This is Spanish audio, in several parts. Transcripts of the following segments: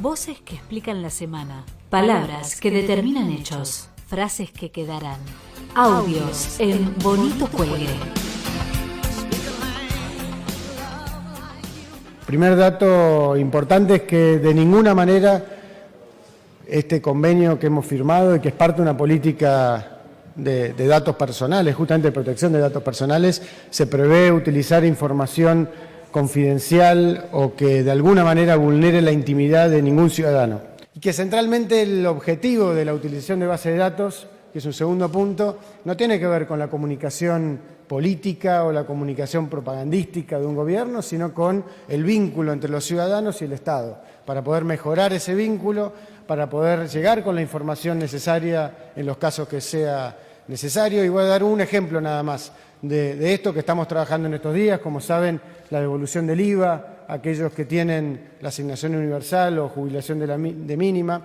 Voces que explican la semana. Palabras que determinan hechos. Frases que quedarán. Audios en Bonito Cuelgue. Primer dato importante es que de ninguna manera este convenio que hemos firmado y que es parte de una política de datos personales, justamente de protección de datos personales, se prevé utilizar información confidencial o que de alguna manera vulnere la intimidad de ningún ciudadano. Y que centralmente el objetivo de la utilización de base de datos, que es un segundo punto, no tiene que ver con la comunicación política o la comunicación propagandística de un gobierno, sino con el vínculo entre los ciudadanos y el Estado, para poder mejorar ese vínculo, para poder llegar con la información necesaria en los casos que sea necesario. Y voy a dar un ejemplo nada más de esto que estamos trabajando en estos días. Como saben, la devolución del IVA, aquellos que tienen la asignación universal o jubilación de mínima,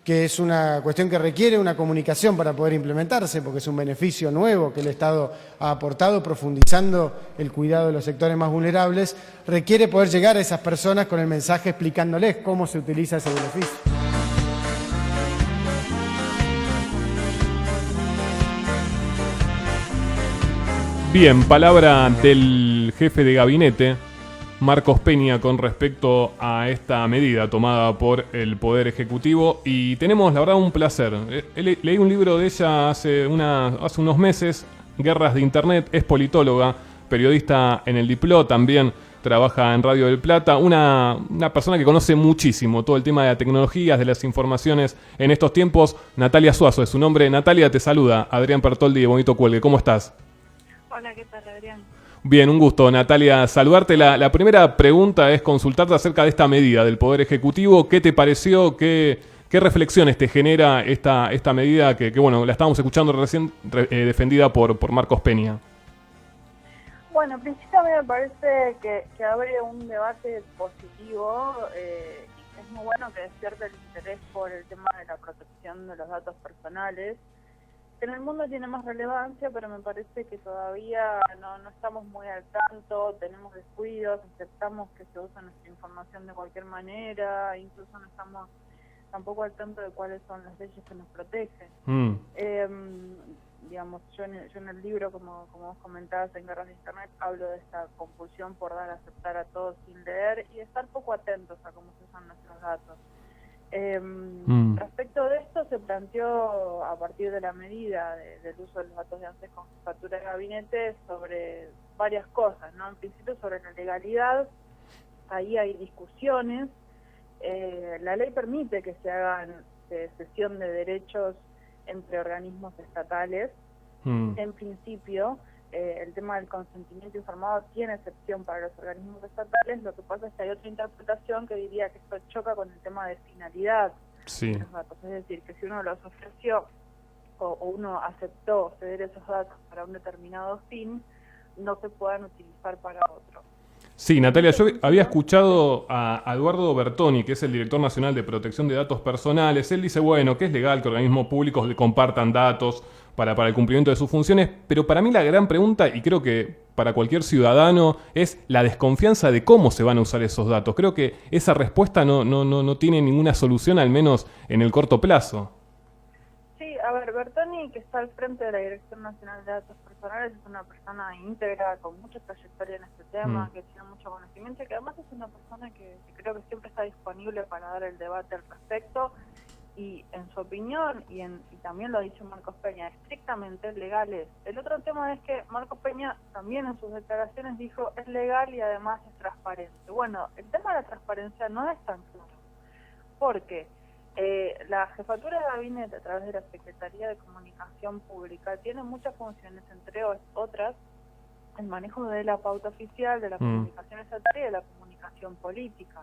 que es una cuestión que requiere una comunicación para poder implementarse, porque es un beneficio nuevo que el Estado ha aportado, profundizando el cuidado de los sectores más vulnerables, requiere poder llegar a esas personas con el mensaje explicándoles cómo se utiliza ese beneficio. Bien, palabra del jefe de gabinete, Marcos Peña, con respecto a esta medida tomada por el Poder Ejecutivo. Y tenemos, la verdad, un placer. Leí un libro de ella hace unos meses, Guerras de Internet. Es politóloga, periodista en el Diplo, también trabaja en Radio del Plata. Una persona que conoce muchísimo todo el tema de las tecnologías, de las informaciones en estos tiempos. Natalia Suazo es su nombre. Natalia, te saluda Adrián Pertoldi de Bonito Cuelgue. ¿Cómo estás? Hola, ¿qué tal, Adrián? Bien, un gusto, Natalia, saludarte. La primera pregunta es consultarte acerca de esta medida del Poder Ejecutivo. ¿Qué te pareció? ¿Qué reflexiones te genera esta medida que bueno, la estábamos escuchando recién defendida por Marcos Peña? Bueno, en principio a mí me parece que abre un debate positivo y es muy bueno que despierte el interés por el tema de la protección de los datos personales. En el mundo tiene más relevancia, pero me parece que todavía no estamos muy al tanto, tenemos descuidos, aceptamos que se usa nuestra información de cualquier manera, incluso no estamos tampoco al tanto de cuáles son las leyes que nos protegen. Digamos, yo en el libro, como vos comentabas en Guerras de Internet, hablo de esta compulsión por dar a aceptar a todos sin leer y estar poco atentos a cómo se usan nuestros datos. Respecto de esto se planteó a partir de la medida del uso de los datos de ANSES con jefatura de gabinete sobre varias cosas, ¿no? En principio sobre la legalidad, ahí hay discusiones. La ley permite que se hagan cesión de derechos entre organismos estatales. En principio, el tema del consentimiento informado tiene excepción para los organismos estatales. Lo que pasa es que hay otra interpretación que diría que esto choca con el tema de finalidad de los datos. Es decir, que si uno los ofreció o uno aceptó ceder esos datos para un determinado fin, no se puedan utilizar para otro. Sí, Natalia, yo había escuchado a Eduardo Bertoni, que es el director nacional de protección de datos personales. Él dice, bueno, que es legal que organismos públicos le compartan datos para el cumplimiento de sus funciones, pero para mí la gran pregunta, y creo que para cualquier ciudadano, es la desconfianza de cómo se van a usar esos datos. Creo que esa respuesta no tiene ninguna solución, al menos en el corto plazo. Sí, a ver, Bertoni, que está al frente de la Dirección Nacional de Datos Personales, es una persona íntegra, con mucha trayectoria en este tema, que tiene mucho conocimiento y que además es una persona que creo que siempre está disponible para dar el debate al respecto. Y en su opinión, y también lo ha dicho Marcos Peña, estrictamente legal es. El otro tema es que Marcos Peña también en sus declaraciones dijo es legal y además es transparente. Bueno, el tema de la transparencia no es tan claro, porque la jefatura de gabinete a través de la Secretaría de Comunicación Pública tiene muchas funciones, entre otras el manejo de la pauta oficial, de la comunicación estatal y de la comunicación política.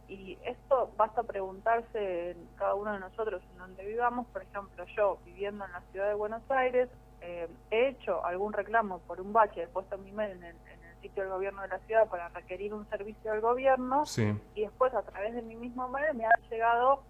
Y esto basta preguntarse en cada uno de nosotros en donde vivamos. Por ejemplo, yo viviendo en la ciudad de Buenos Aires, he hecho algún reclamo por un bache, he puesto mi mail en el sitio del gobierno de la ciudad para requerir un servicio del gobierno, y después a través de mi mismo mail me han llegado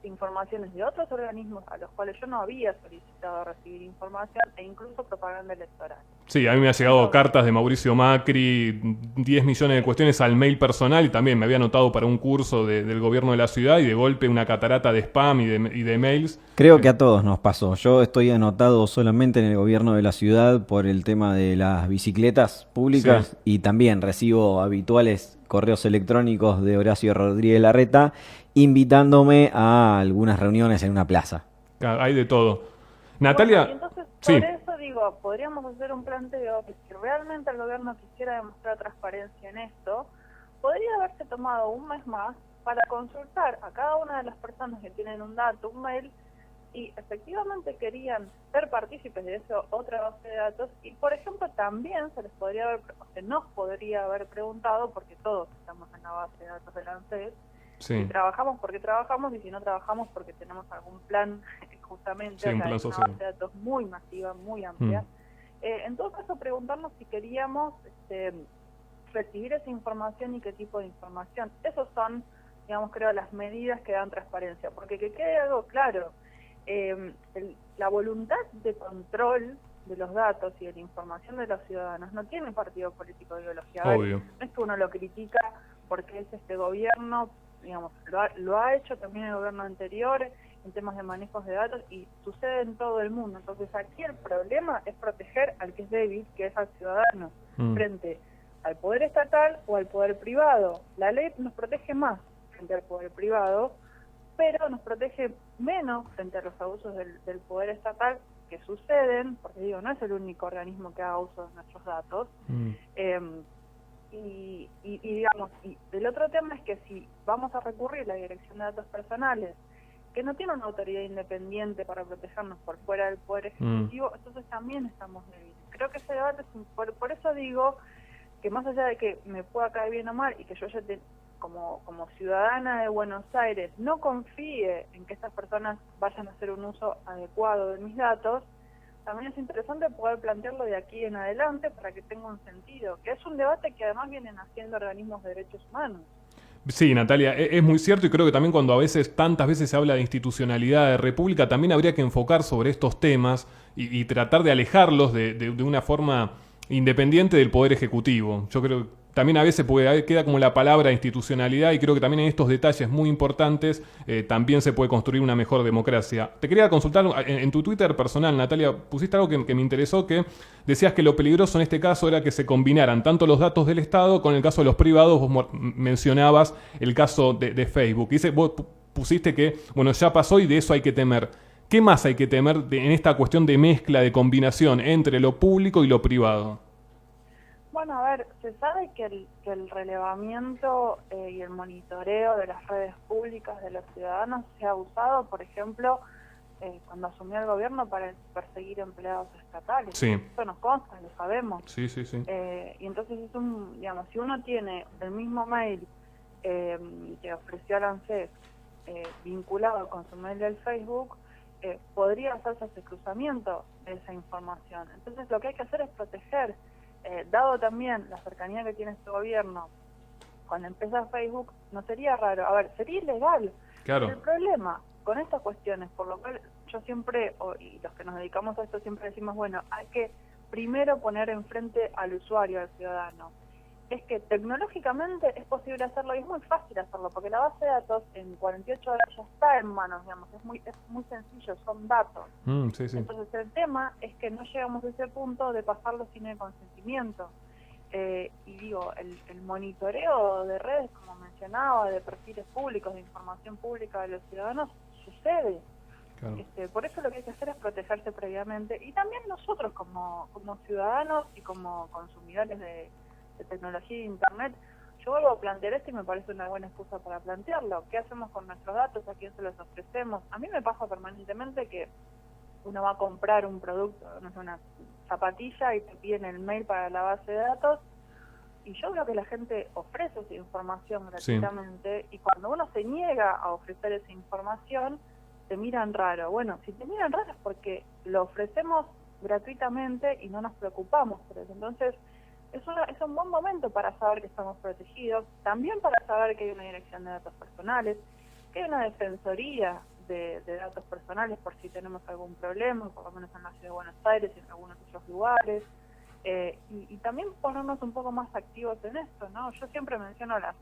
informaciones de otros organismos a los cuales yo no había solicitado recibir información e incluso propaganda electoral. Sí, a mí me ha llegado cartas de Mauricio Macri, 10 millones de cuestiones al mail personal, y también me había anotado para un curso del gobierno de la ciudad, y de golpe una catarata de spam y de mails. Creo que a todos nos pasó. Yo estoy anotado solamente en el gobierno de la ciudad por el tema de las bicicletas públicas, Sí. y también recibo habituales correos electrónicos de Horacio Rodríguez Larreta invitándome a algunas reuniones en una plaza. Hay de todo. Natalia, Bueno, y entonces, sí, por eso digo, podríamos hacer un planteo que si realmente el gobierno quisiera demostrar transparencia en esto, podría haberse tomado un mes más para consultar a cada una de las personas que tienen un dato, un mail, y efectivamente querían ser partícipes de esa otra base de datos, y por ejemplo también se nos podría haber preguntado, porque todos estamos en la base de datos de la ANSES, sí. si trabajamos porque trabajamos, y si no trabajamos porque tenemos algún plan, justamente, Sí, un o sea, plan es una social. base de datos muy masiva, muy amplia. En todo caso, preguntarnos si queríamos recibir esa información y qué tipo de información. Esos son, digamos, creo, las medidas que dan transparencia, porque que quede algo claro, la voluntad de control de los datos y de la información de los ciudadanos no tiene partido político de ideología. Obvio. No es que uno lo critica porque es este gobierno, digamos, lo ha hecho también el gobierno anterior en temas de manejos de datos, y sucede en todo el mundo. Entonces aquí el problema es proteger al que es débil, que es al ciudadano, frente al poder estatal o al poder privado. La ley nos protege más frente al poder privado, pero nos protege menos frente a los abusos del poder estatal que suceden, porque digo, no es el único organismo que haga uso de nuestros datos. Y digamos, y el otro tema es que si vamos a recurrir a la Dirección de Datos Personales, que no tiene una autoridad independiente para protegernos por fuera del Poder Ejecutivo, entonces también estamos débiles. Creo que ese debate, por eso digo que más allá de que me pueda caer bien o mal, y que yo ya como ciudadana de Buenos Aires no confíe en que estas personas vayan a hacer un uso adecuado de mis datos, también es interesante poder plantearlo de aquí en adelante para que tenga un sentido, que es un debate que además vienen haciendo organismos de derechos humanos. Sí, Natalia, es muy cierto, y creo que también cuando tantas veces se habla de institucionalidad de república, también habría que enfocar sobre estos temas y tratar de alejarlos de una forma independiente del Poder Ejecutivo. Yo creo que también a veces queda como la palabra institucionalidad, y creo que también en estos detalles muy importantes también se puede construir una mejor democracia. Te quería consultar, en tu Twitter personal, Natalia, pusiste algo que me interesó, que decías que lo peligroso en este caso era que se combinaran tanto los datos del Estado con el caso de los privados. Vos mencionabas el caso de Facebook. Vos pusiste que, bueno, ya pasó y de eso hay que temer. ¿Qué más hay que temer en esta cuestión de mezcla, de combinación entre lo público y lo privado? Bueno, a ver, se sabe que el relevamiento y el monitoreo de las redes públicas de los ciudadanos se ha usado, por ejemplo, cuando asumió el gobierno para perseguir empleados estatales. Sí. Eso nos consta, lo sabemos. Sí, sí, sí. Y entonces es digamos, si uno tiene el mismo mail que ofreció al ANSES vinculado con su mail del Facebook, podría hacerse ese cruzamiento de esa información. Entonces lo que hay que hacer es proteger. Dado también la cercanía que tiene este gobierno con la empresa Facebook, no sería raro, a ver, sería ilegal. Claro. El problema con estas cuestiones, por lo cual yo siempre, y los que nos dedicamos a esto siempre decimos, bueno, hay que primero poner enfrente al usuario, al ciudadano, es que tecnológicamente es posible hacerlo y es muy fácil hacerlo, porque la base de datos en 48 horas ya está en manos, digamos, es muy sencillo, son datos. Sí, sí. Entonces el tema es que no llegamos a ese punto de pasarlo sin el consentimiento. Y digo, el monitoreo de redes, como mencionaba, de perfiles públicos, de información pública de los ciudadanos, sucede. Claro. Por eso lo que hay que hacer es protegerse previamente, y también nosotros como ciudadanos y como consumidores de tecnología e internet. Yo vuelvo a plantear esto y me parece una buena excusa para plantearlo. ¿Qué hacemos con nuestros datos? ¿A quién se los ofrecemos? A mí me pasa permanentemente que uno va a comprar un producto, no sé, una zapatilla, y te piden el mail para la base de datos, y yo veo que la gente ofrece esa información gratuitamente, y cuando uno se niega a ofrecer esa información, te miran raro. Bueno, si te miran raro es porque lo ofrecemos gratuitamente y no nos preocupamos por eso. Entonces, es un buen momento para saber que estamos protegidos, también para saber que hay una dirección de datos personales, que hay una defensoría de datos personales por si tenemos algún problema, por lo menos en la Ciudad de Buenos Aires y en algunos otros lugares, y también ponernos un poco más activos en esto, ¿no? Yo siempre menciono las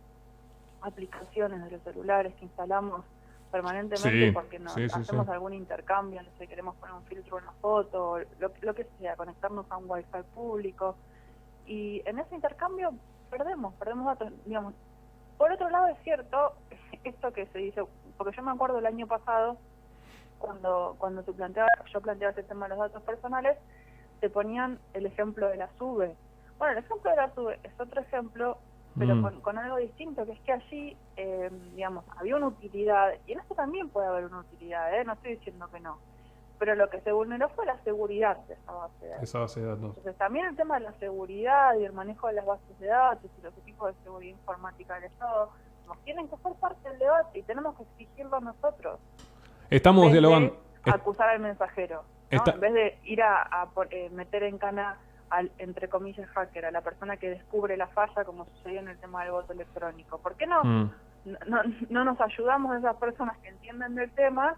aplicaciones de los celulares que instalamos permanentemente porque hacemos algún intercambio, no sé, queremos poner un filtro en una foto, lo que sea, conectarnos a un wifi público, y en ese intercambio perdemos datos, digamos. Por otro lado es cierto esto que se dice, porque yo me acuerdo el año pasado cuando yo planteaba este tema de los datos personales, te ponían el ejemplo de la SUBE. Bueno, el ejemplo de la SUBE es otro ejemplo, pero con algo distinto, que es que allí, digamos, había una utilidad, y en esto también puede haber una utilidad, no estoy diciendo que no, pero lo que se vulneró fue la seguridad de esa base de datos. Entonces también el tema de la seguridad y el manejo de las bases de datos y los equipos de seguridad informática del Estado nos tienen que ser parte del debate y tenemos que exigirlo nosotros. Estamos dialogando. Acusar al mensajero, ¿no? En vez de ir a meter en cana al, entre comillas, hacker, a la persona que descubre la falla, como sucedió en el tema del voto electrónico. ¿Por qué no nos ayudamos a esas personas que entienden del tema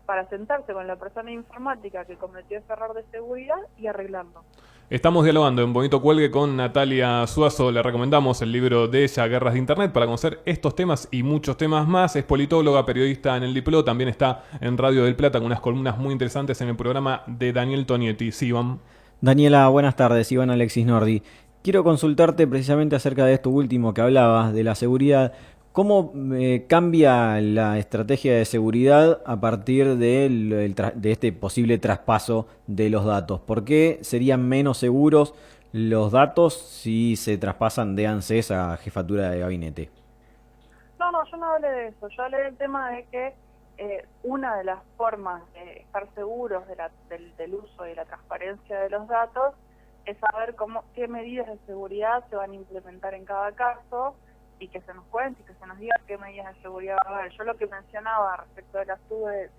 para sentarse con la persona informática que cometió ese error de seguridad y arreglarlo? Estamos dialogando en Bonito Cuelgue con Natalia Suazo. Le recomendamos el libro de ella, Guerras de Internet, para conocer estos temas y muchos temas más. Es politóloga, periodista en el Diplo. También está en Radio del Plata con unas columnas muy interesantes en el programa de Daniel Tonietti. Sí, Iván. Daniela, buenas tardes. Iván Alexis Nordi. Quiero consultarte precisamente acerca de esto último que hablabas, de la seguridad. ¿Cómo cambia la estrategia de seguridad a partir de este posible traspaso de los datos? ¿Por qué serían menos seguros los datos si se traspasan de ANSES a jefatura de gabinete? No, yo no hablé de eso. Yo hablé del tema de que una de las formas de estar seguros del uso y la transparencia de los datos es saber qué medidas de seguridad se van a implementar en cada caso, y que se nos cuente y que se nos diga qué medidas de seguridad va a haber. Yo lo que mencionaba respecto de la SUBE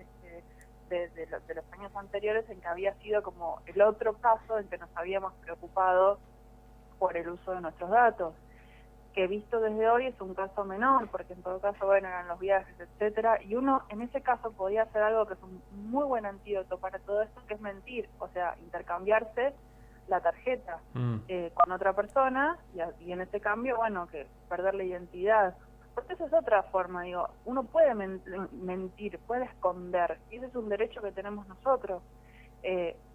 de los años anteriores, en que había sido como el otro caso en que nos habíamos preocupado por el uso de nuestros datos, que visto desde hoy es un caso menor, porque en todo caso, bueno, eran los viajes, etcétera, y uno en ese caso podía hacer algo que es un muy buen antídoto para todo esto, que es mentir, o sea, intercambiarse la tarjeta con otra persona y en este cambio, bueno, que perder la identidad. Porque esa es otra forma, digo, uno puede mentir, puede esconder, y ese es un derecho que tenemos nosotros,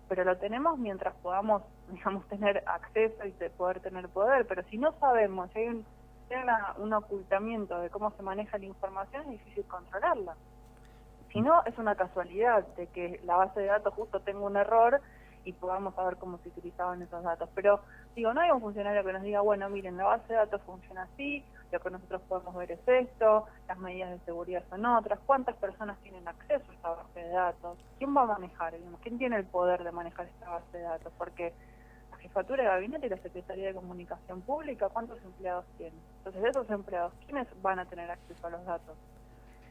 pero lo tenemos mientras podamos, digamos, tener acceso y poder tener poder, pero si no sabemos, si hay un ocultamiento de cómo se maneja la información, es difícil controlarla. Si no, es una casualidad de que la base de datos justo tenga un error y podamos saber cómo se utilizaban esos datos. Pero, digo, no hay un funcionario que nos diga, bueno, miren, la base de datos funciona así, lo que nosotros podemos ver es esto, las medidas de seguridad son otras, cuántas personas tienen acceso a esta base de datos, quién va a manejar, digamos, quién tiene el poder de manejar esta base de datos, porque la jefatura de gabinete y la Secretaría de Comunicación Pública, ¿cuántos empleados tienen? Entonces, de esos empleados, ¿quiénes van a tener acceso a los datos?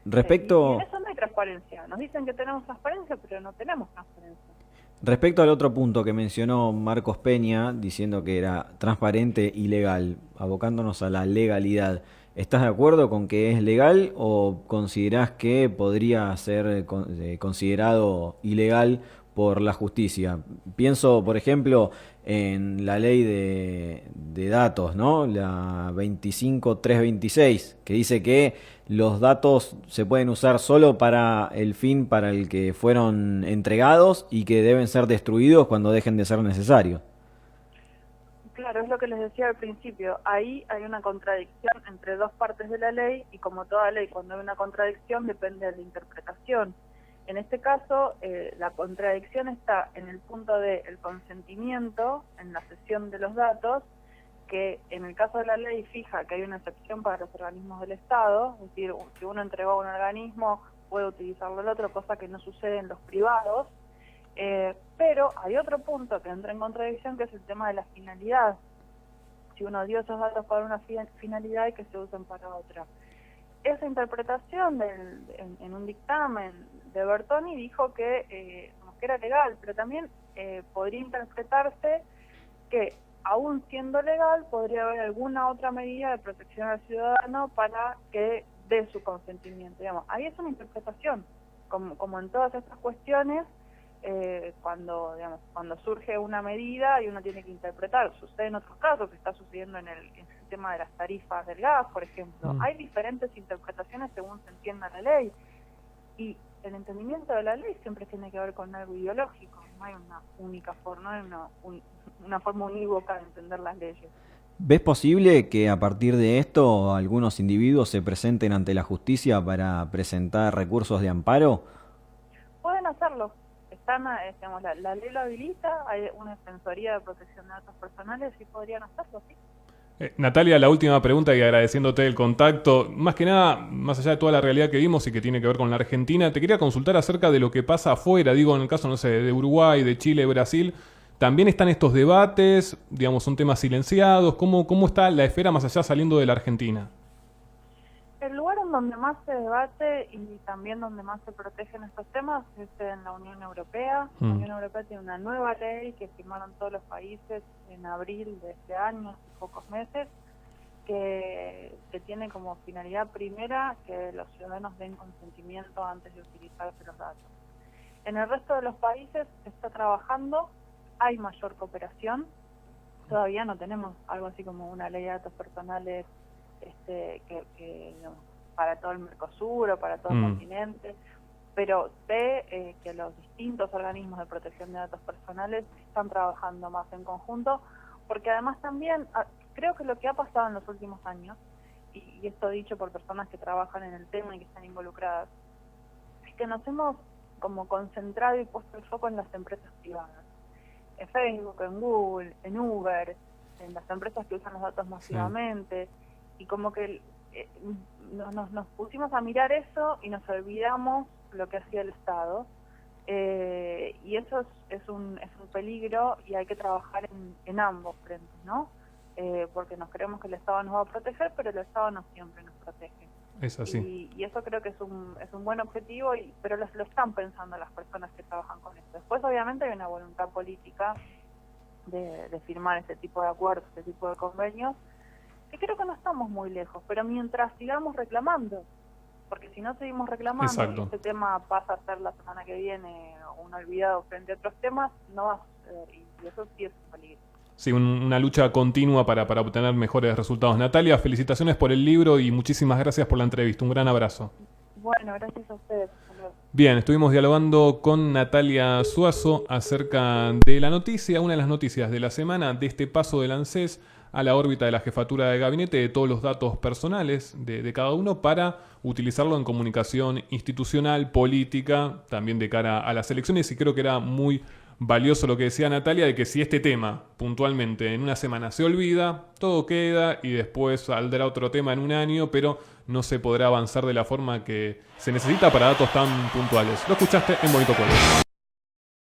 Respecto... Y en eso no hay transparencia. Nos dicen que tenemos transparencia, pero no tenemos transparencia. Respecto al otro punto que mencionó Marcos Peña, diciendo que era transparente y legal, abocándonos a la legalidad, ¿estás de acuerdo con que es legal o considerás que podría ser considerado ilegal por la justicia? Pienso, por ejemplo, en la ley de datos, ¿no? La 25326, que dice que los datos se pueden usar solo para el fin para el que fueron entregados y que deben ser destruidos cuando dejen de ser necesarios. Claro, es lo que les decía al principio. Ahí hay una contradicción entre dos partes de la ley y, como toda ley, cuando hay una contradicción depende de la interpretación. En este caso, la contradicción está en el punto del consentimiento, en la cesión de los datos, que en el caso de la ley fija que hay una excepción para los organismos del Estado, es decir, si uno entregó a un organismo puede utilizarlo el otro, cosa que no sucede en los privados, pero hay otro punto que entra en contradicción, que es el tema de la finalidad. Si uno dio esos datos para una finalidad y que se usen para otra. Esa interpretación en un dictamen de Bertoni dijo que era legal, pero también podría interpretarse que aún siendo legal podría haber alguna otra medida de protección al ciudadano para que de su consentimiento. Digamos, ahí es una interpretación, como en todas estas cuestiones, cuando surge una medida y uno tiene que interpretar. Sucede en otros casos, está sucediendo en el tema de las tarifas del gas, por ejemplo. Hay diferentes interpretaciones según se entienda la ley, y el entendimiento de la ley siempre tiene que ver con algo ideológico. No hay una única forma, no hay una forma unívoca de entender las leyes. ¿Ves posible que a partir de esto algunos individuos se presenten ante la justicia para presentar recursos de amparo? Pueden hacerlo. La ley lo habilita, hay una defensoría de protección de datos personales y podrían hacerlo, sí. Natalia, la última pregunta y agradeciéndote el contacto. Más que nada, más allá de toda la realidad que vimos y que tiene que ver con la Argentina, te quería consultar acerca de lo que pasa afuera. Digo, en el caso, no sé, de Uruguay, de Chile, de Brasil. ¿También están estos debates? Digamos, ¿son temas silenciados? ¿Cómo está la esfera más allá saliendo de la Argentina? El lugar en donde más se debate y también donde más se protegen estos temas es en la Unión Europea. La Unión Europea tiene una nueva ley que firmaron todos los países en abril de este año, hace pocos meses, que tiene como finalidad primera que los ciudadanos den consentimiento antes de utilizarse los datos. En el resto de los países se está trabajando, hay mayor cooperación. Todavía no tenemos algo así como una ley de datos personales digamos, para todo el Mercosur o para todo el continente, pero sé que los distintos organismos de protección de datos personales están trabajando más en conjunto, porque además también creo que lo que ha pasado en los últimos años, y esto dicho por personas que trabajan en el tema y que están involucradas, es que nos hemos como concentrado y puesto el foco en las empresas privadas, en Facebook, en Google, en Uber, en las empresas que usan los datos masivamente. Y como que nos pusimos a mirar eso y nos olvidamos lo que hacía el Estado, y eso es un peligro, y hay que trabajar en ambos frentes, ¿no? Porque nos creemos que el Estado nos va a proteger, pero el Estado no siempre nos protege. Es así. Y eso creo que es un buen objetivo, pero lo están pensando las personas que trabajan con esto. Después obviamente hay una voluntad política de firmar este tipo de acuerdos, este tipo de convenios, que creo que no estamos muy lejos, pero mientras sigamos reclamando, porque si no seguimos reclamando, Exacto. y este tema pasa a ser la semana que viene un olvidado frente a otros temas, no va a suceder, y eso sí es un peligro. Sí, una lucha continua para obtener mejores resultados. Natalia, felicitaciones por el libro y muchísimas gracias por la entrevista. Un gran abrazo. Bueno, gracias a ustedes. Bien, estuvimos dialogando con Natalia Suazo acerca de la noticia, una de las noticias de la semana, de este paso del ANSES a la órbita de la jefatura de gabinete de todos los datos personales de cada uno para utilizarlo en comunicación institucional, política, también de cara a las elecciones, y creo que era muy valioso lo que decía Natalia, de que si este tema puntualmente en una semana se olvida, todo queda y después saldrá otro tema en un año, pero no se podrá avanzar de la forma que se necesita para datos tan puntuales. Lo escuchaste en Bonito Pueblo.